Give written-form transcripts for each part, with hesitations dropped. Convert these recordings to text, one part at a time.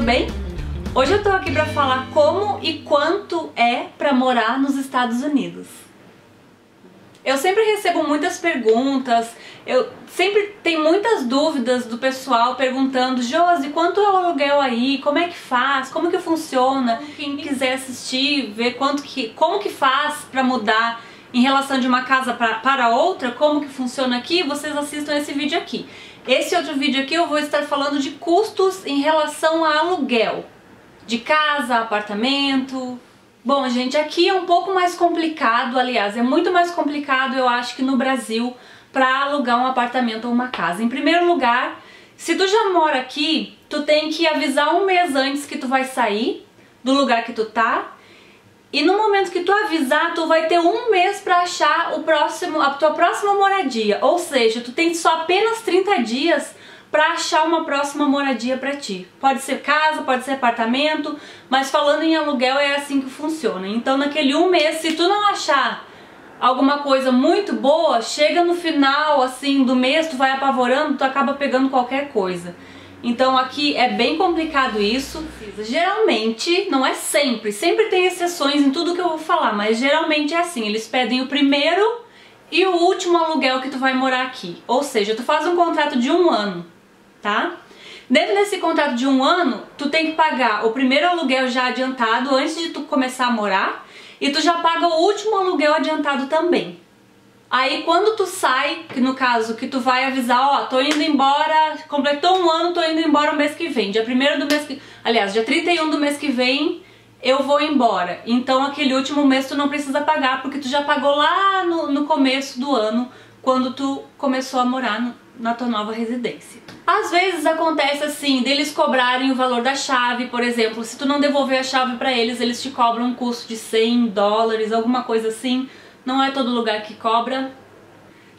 tudo bem? Hoje eu tô aqui pra falar como e quanto é pra morar nos Estados Unidos. Eu sempre recebo muitas perguntas, eu sempre tenho muitas dúvidas do pessoal perguntando: Josi, quanto é o aluguel aí? Como é que faz? Como que funciona? Quem quiser assistir, ver como que faz pra mudar em relação de uma casa para outra, como que funciona aqui, vocês assistam esse vídeo aqui. Esse outro vídeo aqui eu vou estar falando de custos em relação a aluguel, de casa, apartamento. Bom, gente, aqui é um pouco mais complicado, aliás, é muito mais complicado, eu acho, que no Brasil, para alugar um apartamento ou uma casa. Em primeiro lugar, se tu já mora aqui, tu tem que avisar um mês antes que tu vai sair do lugar que tu tá. E no momento que tu avisar, tu vai ter um mês para achar a tua próxima moradia. Ou seja, tu tem só apenas 30 dias para achar uma próxima moradia para ti. Pode ser casa, pode ser apartamento, mas falando em aluguel é assim que funciona. Então naquele um mês, se tu não achar alguma coisa muito boa, chega no final assim do mês, tu vai apavorando, tu acaba pegando qualquer coisa. Então aqui é bem complicado isso. Geralmente, não é sempre tem exceções em tudo que eu vou falar, mas geralmente é assim, eles pedem o primeiro e o último aluguel que tu vai morar aqui. Ou seja, tu faz um contrato de 1 ano, tá? Dentro desse contrato de 1 ano, tu tem que pagar o primeiro aluguel já adiantado antes de tu começar a morar, e tu já paga o último aluguel adiantado também. Aí quando tu sai, que no caso que tu vai avisar, ó, tô indo embora, completou 1 ano, tô indo embora o mês que vem, dia 1º do mês que... Aliás, dia 31 do mês que vem eu vou embora. Então aquele último mês tu não precisa pagar, porque tu já pagou lá no começo do ano, quando tu começou a morar na tua nova residência. Às vezes acontece assim, deles cobrarem o valor da chave, por exemplo, se tu não devolver a chave pra eles, eles te cobram um custo de $100, alguma coisa assim. Não é todo lugar que cobra.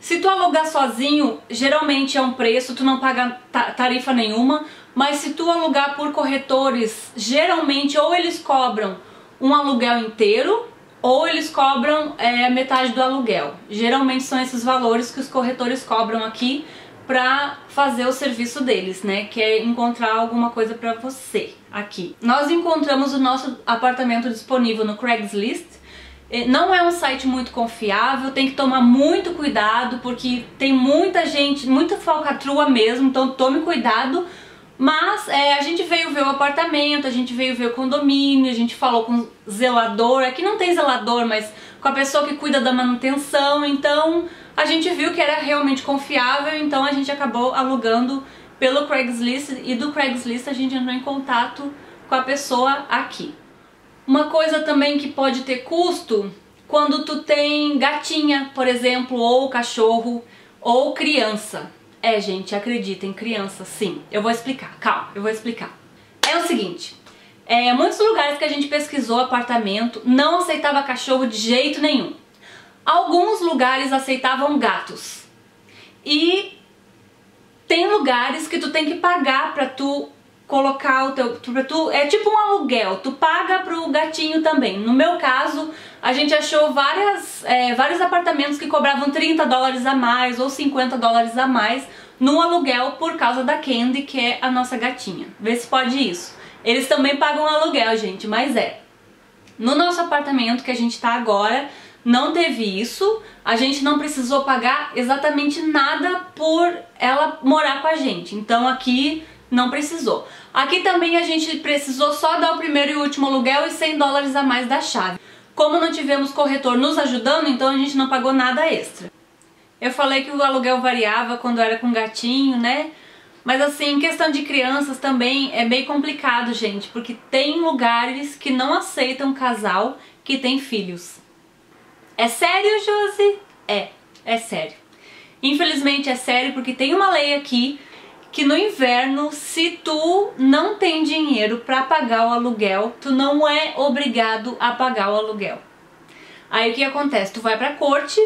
Se tu alugar sozinho, geralmente é um preço, tu não paga tarifa nenhuma. Mas se tu alugar por corretores, geralmente ou eles cobram um aluguel inteiro, ou eles cobram metade do aluguel. Geralmente são esses valores que os corretores cobram aqui pra fazer o serviço deles, né? Que é encontrar alguma coisa pra você aqui. Nós encontramos o nosso apartamento disponível no Craigslist. Não é um site muito confiável, tem que tomar muito cuidado, porque tem muita gente, muita falcatrua mesmo, então tome cuidado. Mas a gente veio ver o apartamento, a gente veio ver o condomínio, a gente falou com o zelador, aqui não tem zelador, mas com a pessoa que cuida da manutenção, então a gente viu que era realmente confiável, então a gente acabou alugando pelo Craigslist, e do Craigslist a gente entrou em contato com a pessoa aqui. Uma coisa também que pode ter custo, quando tu tem gatinha, por exemplo, ou cachorro, ou criança. Gente, acreditem, criança, sim. Eu vou explicar, calma, eu vou explicar. É o seguinte, muitos lugares que a gente pesquisou apartamento não aceitava cachorro de jeito nenhum. Alguns lugares aceitavam gatos. E tem lugares que tu tem que pagar pra tu colocar o teu... é tipo um aluguel, tu paga pro gatinho também. No meu caso, a gente achou vários apartamentos que cobravam $30 a mais ou $50 a mais no aluguel por causa da Candy, que é a nossa gatinha. Vê se pode isso. Eles também pagam aluguel, gente, mas no nosso apartamento que a gente tá agora, não teve isso. A gente não precisou pagar exatamente nada por ela morar com a gente. Então aqui não precisou. Aqui também a gente precisou só dar o primeiro e último aluguel e $100 a mais da chave. Como não tivemos corretor nos ajudando, então a gente não pagou nada extra. Eu falei que o aluguel variava quando era com gatinho, né? Mas assim, em questão de crianças também é bem complicado, gente, porque tem lugares que não aceitam casal que tem filhos. É sério, Josi? É sério. Infelizmente é sério, porque tem uma lei aqui que no inverno, se tu não tem dinheiro para pagar o aluguel, tu não é obrigado a pagar o aluguel. Aí o que acontece? Tu vai pra corte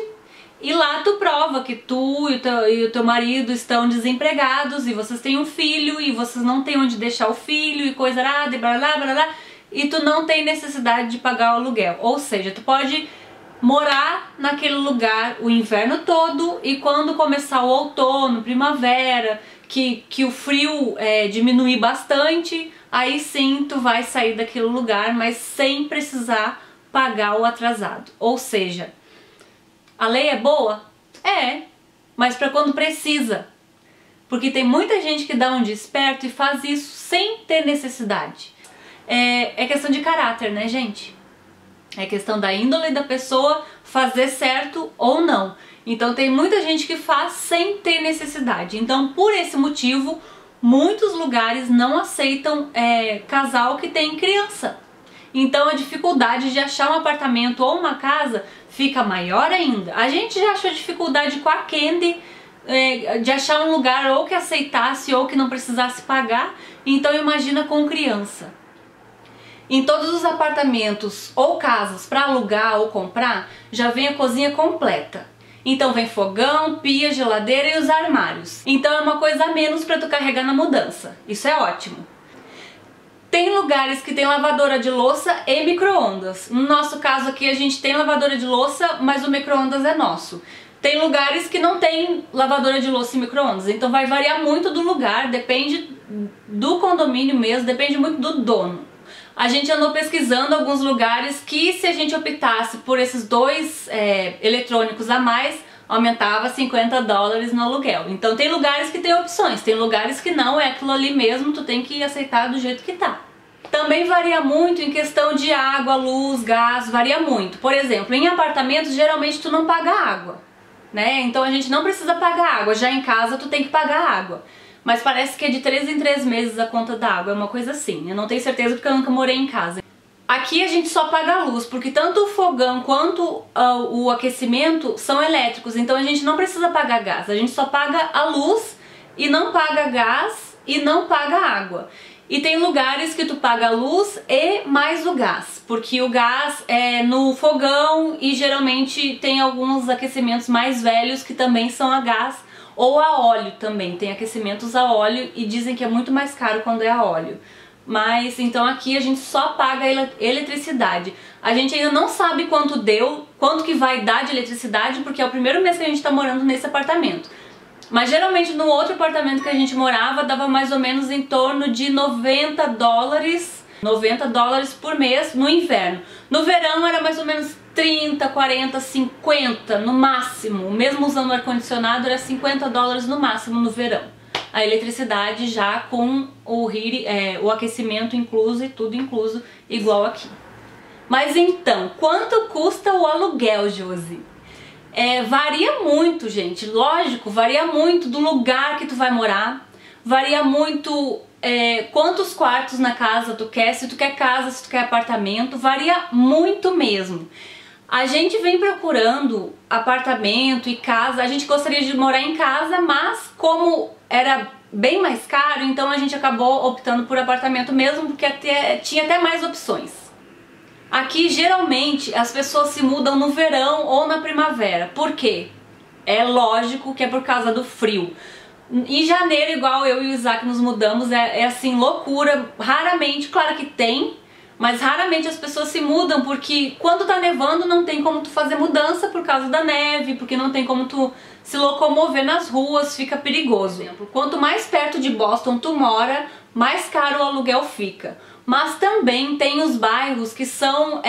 e lá tu prova que tu e o teu marido estão desempregados e vocês têm um filho e vocês não têm onde deixar o filho e coisa arada e blá blá blá blá, e tu não tem necessidade de pagar o aluguel. Ou seja, tu pode morar naquele lugar o inverno todo, e quando começar o outono, primavera, que o frio diminuir bastante, aí sim tu vai sair daquele lugar, mas sem precisar pagar o atrasado. Ou seja, a lei é boa? É, mas para quando precisa. Porque tem muita gente que dá um desperto e faz isso sem ter necessidade. É questão de caráter, né, gente? É questão da índole da pessoa fazer certo ou não. Então tem muita gente que faz sem ter necessidade. Então, por esse motivo, muitos lugares não aceitam casal que tem criança. Então a dificuldade de achar um apartamento ou uma casa fica maior ainda. A gente já achou dificuldade com a Candy de achar um lugar ou que aceitasse ou que não precisasse pagar. Então imagina com criança. Em todos os apartamentos ou casas para alugar ou comprar, já vem a cozinha completa. Então vem fogão, pia, geladeira e os armários. Então é uma coisa a menos para tu carregar na mudança. Isso é ótimo. Tem lugares que tem lavadora de louça e micro-ondas. No nosso caso aqui a gente tem lavadora de louça, mas o micro-ondas é nosso. Tem lugares que não tem lavadora de louça e micro-ondas. Então vai variar muito do lugar, depende do condomínio mesmo, depende muito do dono. A gente andou pesquisando alguns lugares que, se a gente optasse por esses dois eletrônicos a mais, aumentava $50 no aluguel. Então tem lugares que tem opções, tem lugares que não, é aquilo ali mesmo, tu tem que aceitar do jeito que tá. Também varia muito em questão de água, luz, gás, varia muito. Por exemplo, em apartamentos geralmente tu não paga água, né? Então a gente não precisa pagar água, já em casa tu tem que pagar água. Mas parece que é de 3 em 3 meses a conta da água, é uma coisa assim. Eu não tenho certeza porque eu nunca morei em casa. Aqui a gente só paga a luz, porque tanto o fogão quanto o aquecimento são elétricos, então a gente não precisa pagar gás. A gente só paga a luz e não paga gás e não paga água. E tem lugares que tu paga a luz e mais o gás, porque o gás é no fogão e geralmente tem alguns aquecimentos mais velhos que também são a gás. Ou a óleo também, tem aquecimentos a óleo e dizem que é muito mais caro quando é a óleo. Mas então aqui a gente só paga eletricidade. A gente ainda não sabe quanto deu, quanto que vai dar de eletricidade, porque é o primeiro mês que a gente tá morando nesse apartamento. Mas geralmente no outro apartamento que a gente morava dava mais ou menos em torno de $90 por mês no inverno. No verão era mais ou menos 30, 40, 50 no máximo. Mesmo usando o ar-condicionado era $50 no máximo no verão. A eletricidade já com o aquecimento incluso e tudo incluso, igual aqui. Mas então, quanto custa o aluguel, Josi? Varia muito, gente. Lógico, varia muito do lugar que tu vai morar. Varia muito quantos quartos na casa tu quer, se tu quer casa, se tu quer apartamento. Varia muito mesmo. A gente vem procurando apartamento e casa, a gente gostaria de morar em casa, mas como era bem mais caro, então a gente acabou optando por apartamento mesmo, porque tinha até mais opções. Aqui geralmente as pessoas se mudam no verão ou na primavera. Por quê? É lógico que é por causa do frio. Em janeiro, igual eu e o Isaac nos mudamos, é assim, loucura. Raramente, claro que tem, mas raramente as pessoas se mudam, porque quando tá nevando não tem como tu fazer mudança por causa da neve, porque não tem como tu se locomover nas ruas, fica perigoso. Quanto mais perto de Boston tu mora, mais caro o aluguel fica. Mas também tem os bairros que são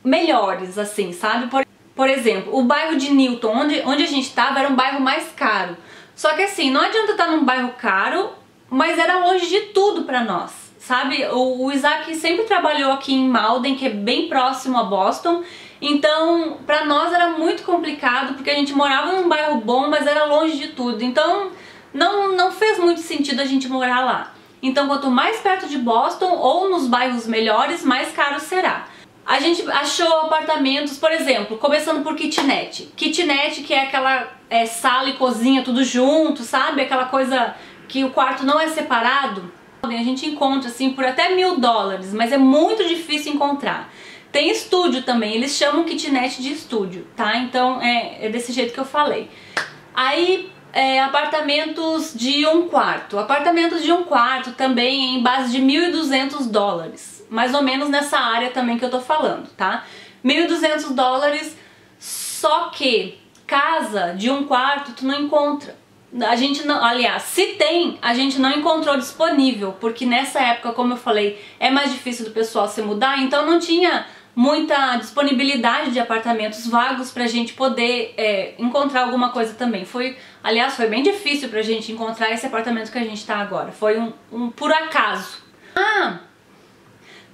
melhores, assim, sabe? Por exemplo, o bairro de Newton, onde a gente tava, era um bairro mais caro. Só que assim, não adianta estar num bairro caro, mas era longe de tudo pra nós, sabe? O Isaac sempre trabalhou aqui em Malden, que é bem próximo a Boston, então pra nós era muito complicado, porque a gente morava num bairro bom, mas era longe de tudo, então não fez muito sentido a gente morar lá. Então quanto mais perto de Boston ou nos bairros melhores, mais caro será. A gente achou apartamentos, por exemplo, começando por kitnet. Kitnet, que é aquela sala e cozinha tudo junto, sabe? Aquela coisa que o quarto não é separado. A gente encontra assim por até $1000, mas é muito difícil encontrar. Tem estúdio também, eles chamam kitnet de estúdio, tá? Então é desse jeito que eu falei. Aí apartamentos de um quarto. Apartamentos de um quarto também em base de $1.200. Mais ou menos nessa área também que eu tô falando, tá? $1.200, só que casa de um quarto tu não encontra. a gente não, aliás, se tem, a gente não encontrou disponível, porque nessa época, como eu falei, é mais difícil do pessoal se mudar, então não tinha muita disponibilidade de apartamentos vagos pra gente poder encontrar alguma coisa também. Aliás, foi bem difícil pra gente encontrar esse apartamento que a gente tá agora. Foi um por acaso.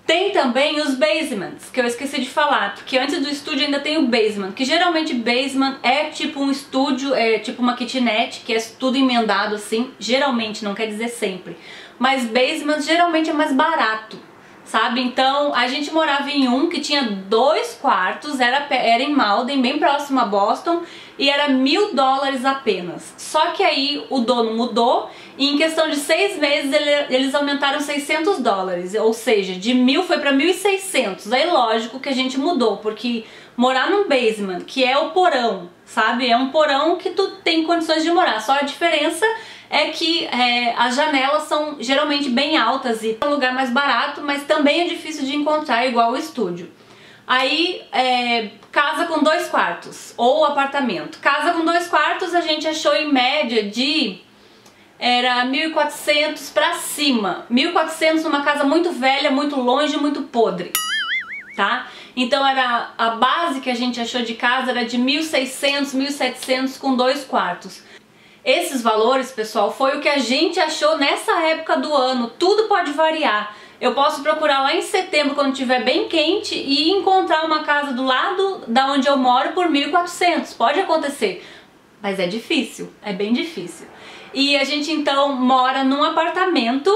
Tem também os basements, que eu esqueci de falar, porque antes do estúdio ainda tem o basement, que geralmente basement é tipo um estúdio, é tipo uma kitnet, que é tudo emendado assim, geralmente, não quer dizer sempre, mas basement geralmente é mais barato, sabe? Então a gente morava em um que tinha 2 quartos, era em Malden, bem próximo a Boston, e era $1.000 apenas. Só que aí o dono mudou e em questão de 6 meses eles aumentaram $600, ou seja, de 1.000 foi para 1.600. Aí lógico que a gente mudou, porque morar num basement, que é o porão, sabe? É um porão que tu tem condições de morar, só a diferença é que as janelas são geralmente bem altas e é um lugar mais barato, mas também é difícil de encontrar igual o estúdio. Aí, casa com 2 quartos, ou apartamento. Casa com 2 quartos a gente achou em média era 1.400 pra cima. 1.400 numa casa muito velha, muito longe, muito podre, tá? Então a base que a gente achou de casa era de 1.600, 1.700 com 2 quartos. Esses valores, pessoal, foi o que a gente achou nessa época do ano. Tudo pode variar. Eu posso procurar lá em setembro, quando estiver bem quente, e encontrar uma casa do lado da onde eu moro por 1.400. Pode acontecer, mas é difícil, é bem difícil. E a gente então mora num apartamento.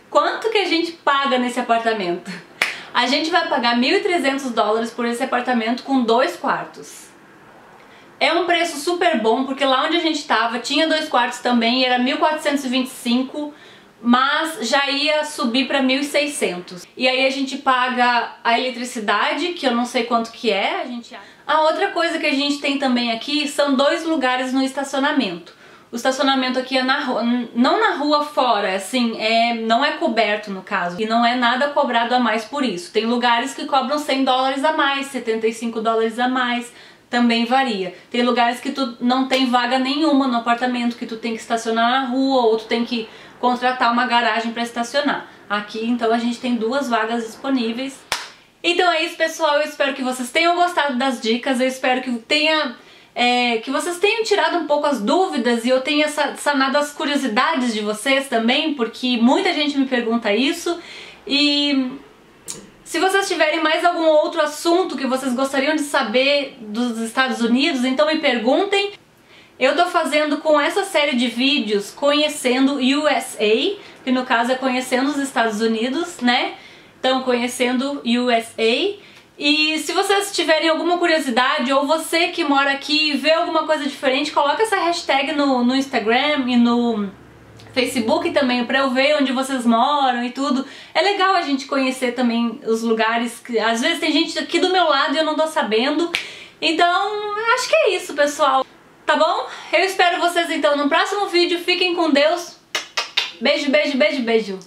Quanto que a gente paga nesse apartamento? A gente vai pagar $1.300 por esse apartamento com 2 quartos. É um preço super bom, porque lá onde a gente estava tinha 2 quartos também, era 1.425, mas já ia subir para 1.600. E aí a gente paga a eletricidade, que eu não sei quanto que é. A outra coisa que a gente tem também aqui são 2 lugares no estacionamento. O estacionamento aqui é na rua, não na rua fora, assim, não é coberto no caso, e não é nada cobrado a mais por isso. Tem lugares que cobram $100 a mais, $75 a mais, também varia. Tem lugares que tu não tem vaga nenhuma no apartamento, que tu tem que estacionar na rua, ou tu tem que contratar uma garagem para estacionar. Aqui, então, a gente tem 2 vagas disponíveis. Então é isso, pessoal, eu espero que vocês tenham gostado das dicas, eu espero que que vocês tenham tirado um pouco as dúvidas e eu tenha sanado as curiosidades de vocês também, porque muita gente me pergunta isso. E se vocês tiverem mais algum outro assunto que vocês gostariam de saber dos Estados Unidos, então me perguntem. Eu tô fazendo com essa série de vídeos Conhecendo USA, que no caso é Conhecendo os Estados Unidos, né? Então, Conhecendo USA. E se vocês tiverem alguma curiosidade, ou você que mora aqui e vê alguma coisa diferente, coloca essa hashtag no Instagram e no Facebook também, pra eu ver onde vocês moram e tudo. É legal a gente conhecer também os lugares, que às vezes tem gente aqui do meu lado e eu não tô sabendo. Então, acho que é isso, pessoal. Tá bom? Eu espero vocês então no próximo vídeo. Fiquem com Deus. Beijo, beijo, beijo, beijo.